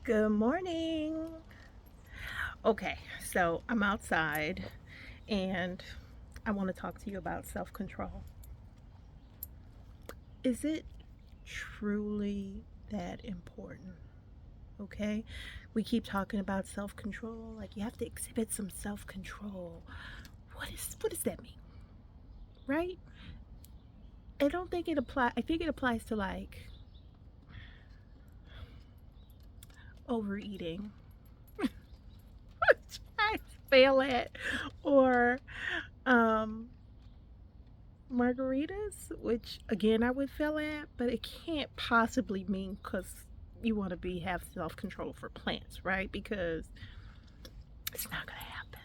Good morning. Okay, so I'm outside and I want to talk to you about self control. Is it truly that important? Okay, we keep talking about self control, like you have to exhibit some self control. What does that mean? Right? I don't think it apply. I think it applies to like overeating, which I fail at, or um margaritas, which again I would fail at, but it can't possibly mean because you want to be have self control for plants, right? Because it's not gonna happen.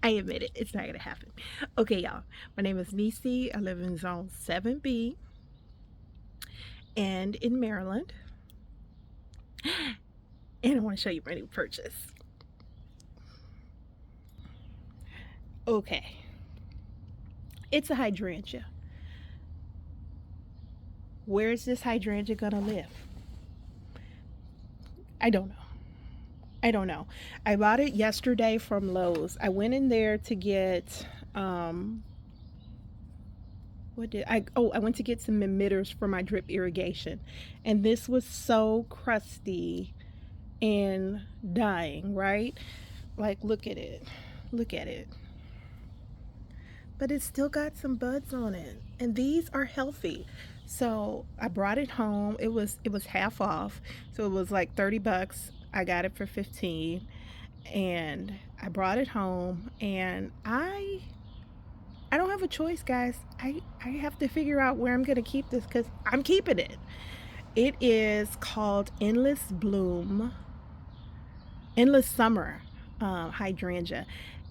I admit it, it's not gonna happen. Okay, y'all. My name is Nisi. I live in Zone 7B and in Maryland, and I want to show you my new purchase. Okay, it's a hydrangea. Where's this hydrangea gonna live? I don't know. I don't know. I bought it yesterday from Lowe's. I went in there to get um what did I oh, I went to get some emitters for my drip irrigation. And this was so crusty and dying, right? Like look at it. Look at it. But it's still got some buds on it. And these are healthy. So I brought it home. It was half off. So it was like 30 bucks. I got it for 15 and I brought it home and I don't have a choice, guys. I have to figure out where I'm going to keep this cuz I'm keeping it. It is called Endless Summer Hydrangea,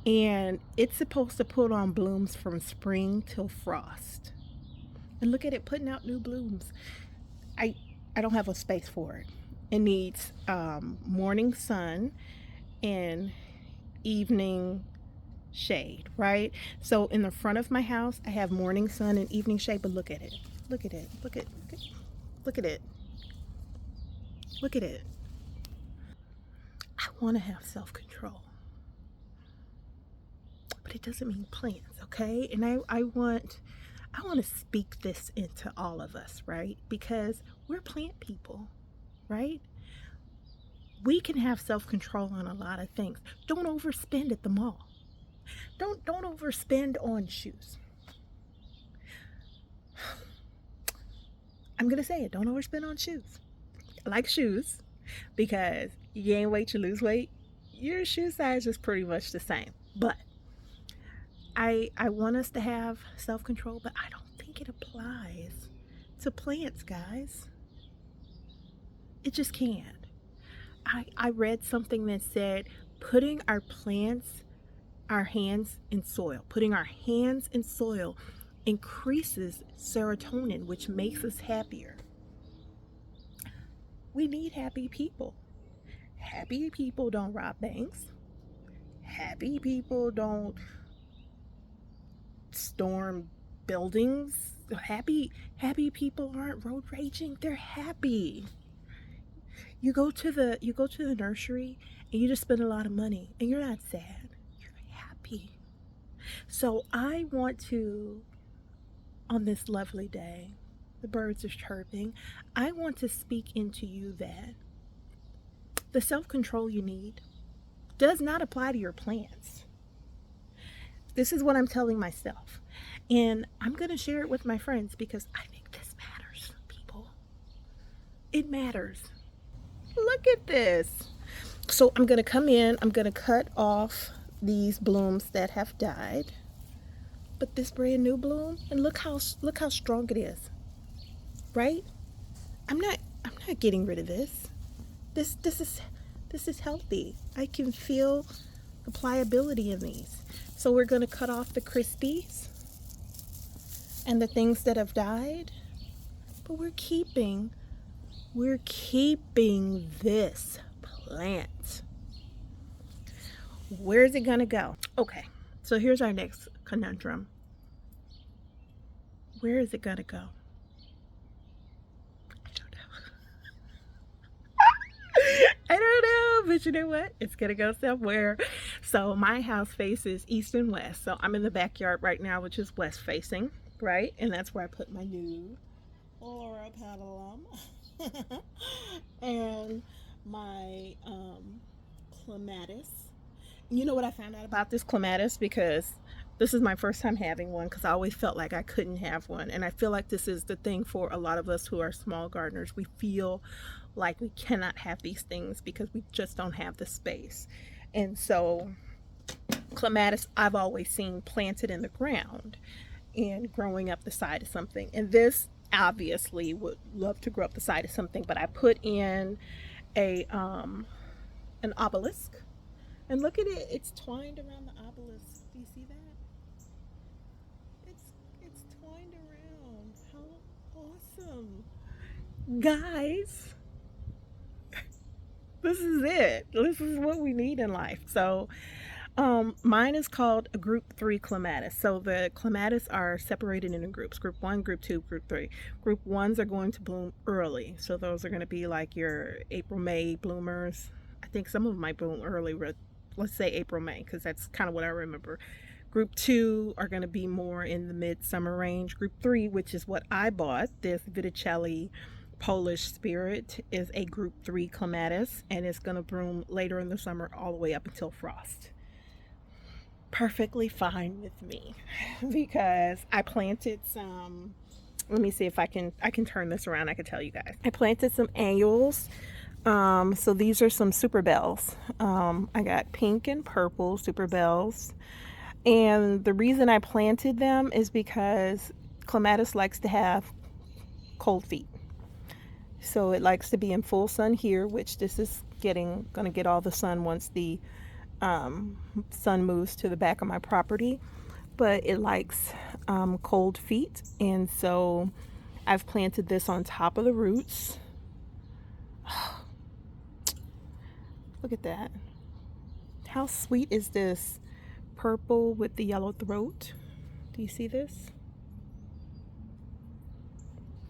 and it's supposed to put on blooms from spring till frost. And look at it putting out new blooms. I I don't have a space for it. It needs morning sun and evening shade, right? So in the front of my house, I have morning sun and evening shade, but look at it. Look at it. Look at it. Look at it. I want to have self-control, but it doesn't mean plants, okay? And I want to speak this into all of us, right? Because we're plant people, right? We can have self-control on a lot of things. Don't overspend at the mall. Don't overspend on shoes. I'm gonna say it. Don't overspend on shoes. I like shoes because you gain weight, you lose weight. Your shoe size is pretty much the same. But I want us to have self control, but I don't think it applies to plants, guys. It just can't. I read something that said putting our hands in soil, putting our hands in soil increases serotonin, which makes us happier. We need happy people. Happy people don't rob banks. Happy people don't storm buildings. Happy people aren't road raging. They're happy. You go to the nursery and you just spend a lot of money and you're not sad. You're happy. So I want to, on this lovely day, the birds are chirping. I want to speak into you that the self-control you need does not apply to your plants. This is what I'm telling myself. And I'm going to share it with my friends because I think this matters, people. It matters. Look at this. So I'm going to come in, I'm going to cut off these blooms that have died. But this brand new bloom, and look how strong it is. Right? I'm not getting rid of this. This is healthy. I can feel the pliability in these. So we're going to cut off the crispies and the things that have died, but we're keeping this plant. Where is it going to go? Okay. So here's our next conundrum. Where is it going to go? I don't know. But you know what? It's gonna go somewhere. So my house faces east and west. So I'm in the backyard right now, which is west facing, right? And that's where I put my new Laura Petalum and my clematis. You know what I found out about this clematis? Because this is my first time having one, because I always felt like I couldn't have one. And I feel like this is the thing for a lot of us who are small gardeners. We feel like we cannot have these things because we just don't have the space. And so clematis I've always seen planted in the ground and growing up the side of something. And this obviously would love to grow up the side of something, but I put in a an obelisk. And look at it, it's twined around the obelisk. Do you see that? It's twined around. How awesome. Guys, this is it. This is what we need in life. So mine is called a group 3 clematis. So the clematis are separated into groups: group 1, group 2, group 3. Group 1s are going to bloom early. So those are going to be like your April, May bloomers. I think some of them might bloom early, let's say April, May, because that's kind of what I remember. Group 2 are going to be more in the midsummer range. Group 3, which is what I bought, this Viticelli Polish Spirit, is a group 3 clematis, and it's going to bloom later in the summer all the way up until frost. Perfectly fine with me because I planted some. Let me see if I can turn this around. I can tell you guys. I planted some annuals. So these are some super bells. I got pink and purple super bells, and the reason I planted them is because clematis likes to have cold feet. So it likes to be in full sun here, which this is gonna get all the sun once the sun moves to the back of my property, but it likes cold feet, and so I've planted this on top of the roots. Look at that. How sweet is this purple with the yellow throat? Do you see this?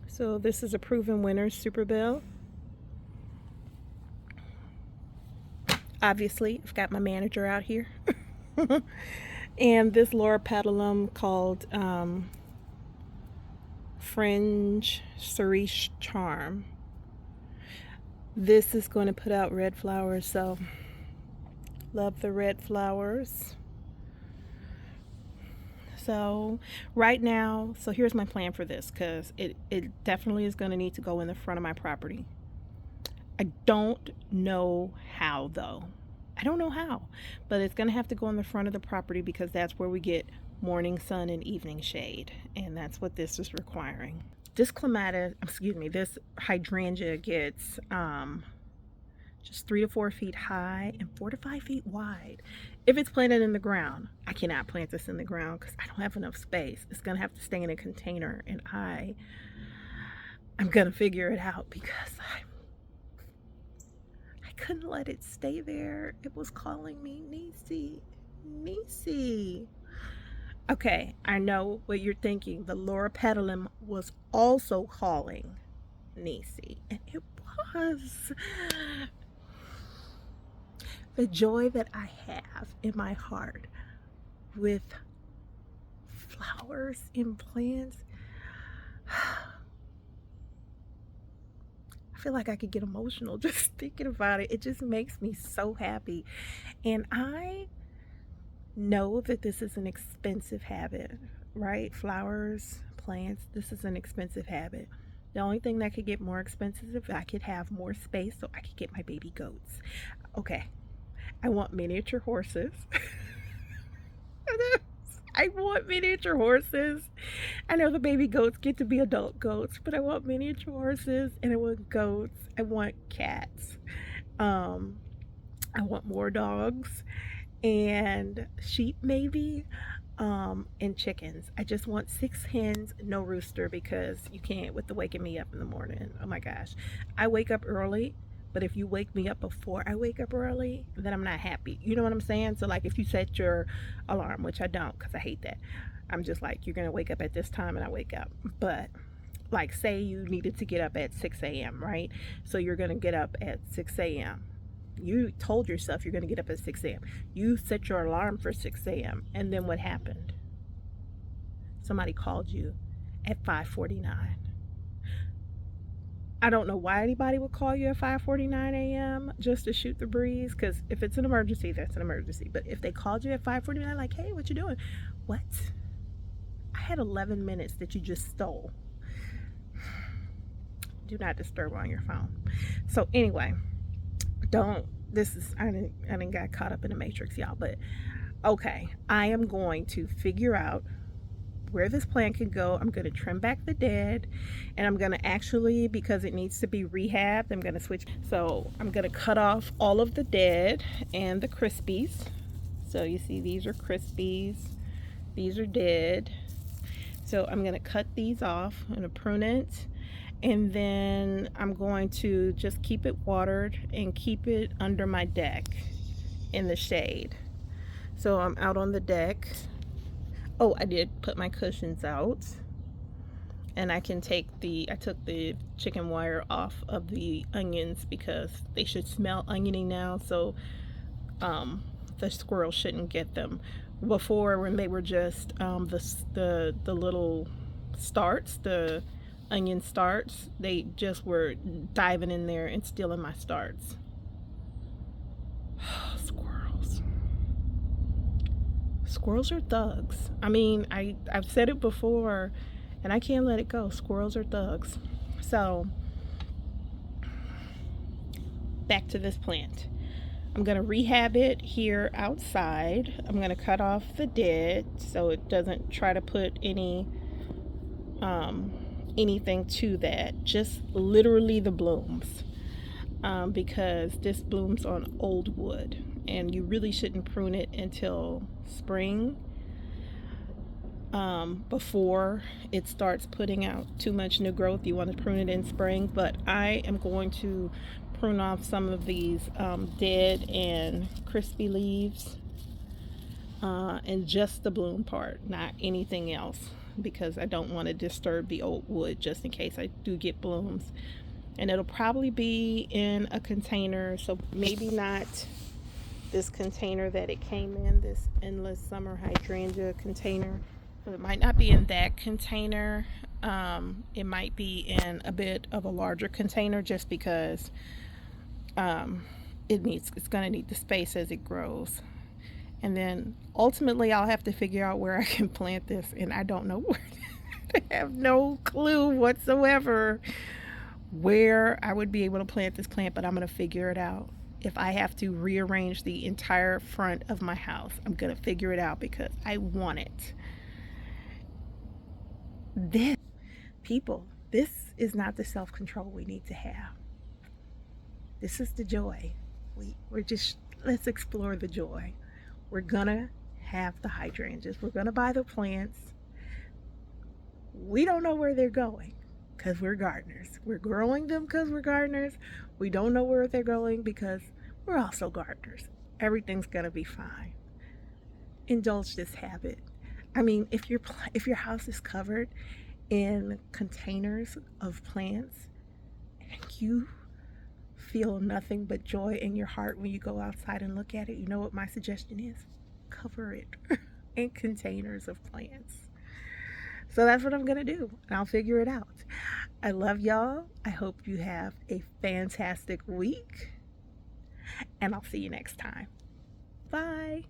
So this is a proven winner super bell. Obviously, I've got my manager out here. And this Laura Petalum called Fringe Cerise Charm. This is going to put out red flowers, so love the red flowers. So right now, so here's my plan for this, because it definitely is going to need to go in the front of my property. I don't know how though. I don't know how, but it's going to have to go in the front of the property because that's where we get morning sun and evening shade, and that's what this is requiring. This clematis, excuse me, this hydrangea gets just 3 to 4 feet high and 4 to 5 feet wide. If it's planted in the ground, I cannot plant this in the ground because I don't have enough space. It's going to have to stay in a container, and I'm going to figure it out because I couldn't let it stay there. It was calling me Niecy, Niecy. Okay, I know what you're thinking. The Laura Petalum was also calling Niecy, and it was. The joy that I have in my heart with flowers and plants. I feel like I could get emotional just thinking about it. It just makes me so happy. And I know that this is an expensive habit, right? Flowers, plants, this is an expensive habit. The only thing that could get more expensive is if I could have more space so I could get my baby goats. Okay, I want miniature horses. I want miniature horses. I know the baby goats get to be adult goats, but I want miniature horses, and I want goats. I want cats. I want more dogs and sheep maybe, and chickens. I just want 6 hens, no rooster, because you can't with the waking me up in the morning. Oh my gosh. I wake up early, but if you wake me up before I wake up early, then I'm not happy. You know what I'm saying? So like if you set your alarm, which I don't because I hate that. I'm just like, you're going to wake up at this time, and I wake up. But like say you needed to get up at 6 a.m., right? So you're going to get up at 6 a.m. You told yourself you're going to get up at 6 a.m. You set your alarm for 6 a.m. And then what happened? Somebody called you at 5:49. I don't know why anybody would call you at 5:49 a.m. just to shoot the breeze, because if it's an emergency, that's an emergency. But if they called you at 5:49, like, hey, what you doing? What? I had 11 minutes that you just stole. Do not disturb on your phone. So anyway, don't. This is I didn't got caught up in the matrix, y'all. But okay, I am going to figure out where this plant can go. I'm going to trim back the dead, and I'm going to actually, because it needs to be rehabbed, I'm going to switch. So I'm going to cut off all of the dead and the crispies. So you see, these are crispies, these are dead. So I'm going to cut these off. I'm going to prune it, and then I'm going to just keep it watered and keep it under my deck in the shade. So I'm out on the deck. Oh, I did put my cushions out, and I took the chicken wire off of the onions because they should smell oniony now, so the squirrels shouldn't get them. Before, when they were just the little starts, the onion starts, they just were diving in there and stealing my starts. Squirrels are thugs. I mean, I've said it before, and I can't let it go. Squirrels are thugs. So, back to this plant. I'm going to rehab it here outside. I'm going to cut off the dead so it doesn't try to put anything to that. Just literally the blooms. Because this blooms on old wood, and you really shouldn't prune it until spring, before it starts putting out too much new growth. You want to prune it in spring, but I am going to prune off some of these dead and crispy leaves, and just the bloom part, not anything else, because I don't want to disturb the old wood just in case I do get blooms. And it'll probably be in a container, so maybe not this container that it came in, this Endless Summer Hydrangea container. So it might not be in that container. It might be in a bit of a larger container, just because it's going to need the space as it grows. And then ultimately I'll have to figure out where I can plant this, and I don't know where. I have no clue whatsoever where I would be able to plant this plant, but I'm going to figure it out. If I have to rearrange the entire front of my house, I'm going to figure it out because I want it. This, people, this is not the self-control we need to have. This is the joy. Let's explore the joy. We're going to have the hydrangeas. We're going to buy the plants. We don't know where they're going, because we're gardeners. We're growing them because we're gardeners. We don't know where they're going because we're also gardeners. Everything's gonna be fine. Indulge this habit. I mean, if your house is covered in containers of plants and you feel nothing but joy in your heart when you go outside and look at it, you know what my suggestion is? Cover it in containers of plants. So that's what I'm going to do, and I'll figure it out. I love y'all. I hope you have a fantastic week, and I'll see you next time. Bye.